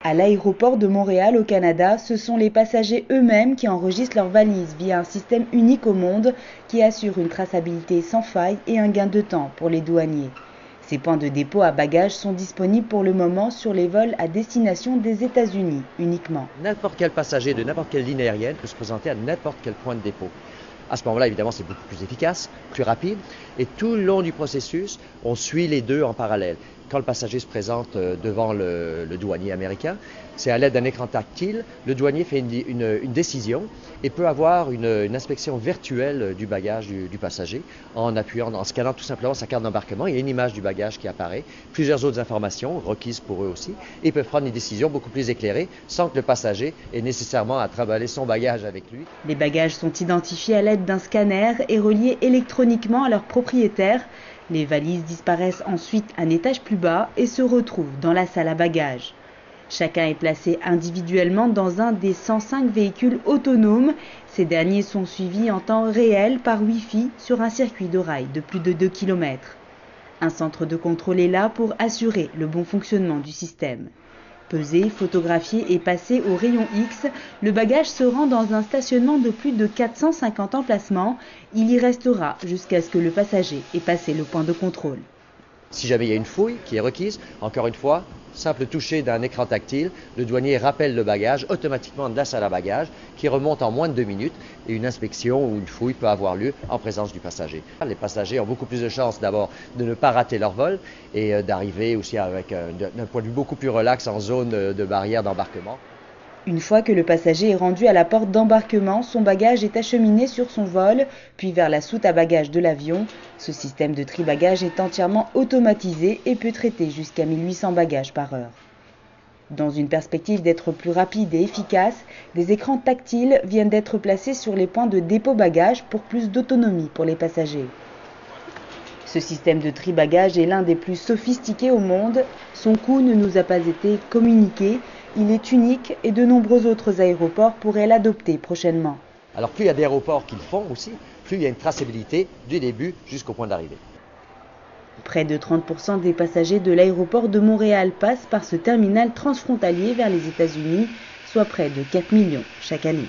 À l'aéroport de Montréal au Canada, ce sont les passagers eux-mêmes qui enregistrent leurs valises via un système unique au monde qui assure une traçabilité sans faille et un gain de temps pour les douaniers. Ces points de dépôt à bagages sont disponibles pour le moment sur les vols à destination des États-Unis uniquement. N'importe quel passager de n'importe quelle ligne aérienne peut se présenter à n'importe quel point de dépôt. À ce moment-là, évidemment, c'est beaucoup plus efficace, plus rapide. Et tout le long du processus, on suit les deux en parallèle. Quand le passager se présente devant le douanier américain, c'est à l'aide d'un écran tactile. Le douanier fait une décision et peut avoir une inspection virtuelle du bagage du passager en appuyant, en scannant tout simplement sa carte d'embarquement. Il y a une image du bagage qui apparaît, plusieurs autres informations requises pour eux aussi, et ils peuvent prendre une décision beaucoup plus éclairée sans que le passager ait nécessairement à trimballer son bagage avec lui. Les bagages sont identifiés à l'aide d'un scanner et reliés électroniquement à leur propriétaire. Les valises disparaissent ensuite un étage plus bas et se retrouvent dans la salle à bagages. Chacun est placé individuellement dans un des 105 véhicules autonomes. Ces derniers sont suivis en temps réel par Wi-Fi sur un circuit de rail de plus de 2 km. Un centre de contrôle est là pour assurer le bon fonctionnement du système. Pesé, photographié et passé au rayon X, le bagage se rend dans un stationnement de plus de 450 emplacements. Il y restera jusqu'à ce que le passager ait passé le point de contrôle. Si jamais il y a une fouille qui est requise, encore une fois, simple toucher d'un écran tactile, le douanier rappelle le bagage automatiquement de la salle à bagages qui remonte en moins de 2 minutes et une inspection ou une fouille peut avoir lieu en présence du passager. Les passagers ont beaucoup plus de chances d'abord de ne pas rater leur vol et d'arriver aussi avec d'un point de vue beaucoup plus relax en zone de barrière d'embarquement. Une fois que le passager est rendu à la porte d'embarquement, son bagage est acheminé sur son vol, puis vers la soute à bagages de l'avion. Ce système de tri-bagages est entièrement automatisé et peut traiter jusqu'à 1800 bagages par heure. Dans une perspective d'être plus rapide et efficace, des écrans tactiles viennent d'être placés sur les points de dépôt bagages pour plus d'autonomie pour les passagers. Ce système de tri-bagages est l'un des plus sophistiqués au monde. Son coût ne nous a pas été communiqué. Il est unique et de nombreux autres aéroports pourraient l'adopter prochainement. Alors plus il y a d'aéroports qui le font aussi, plus il y a une traçabilité du début jusqu'au point d'arrivée. Près de 30% des passagers de l'aéroport de Montréal passent par ce terminal transfrontalier vers les États-Unis, soit près de 4 millions chaque année.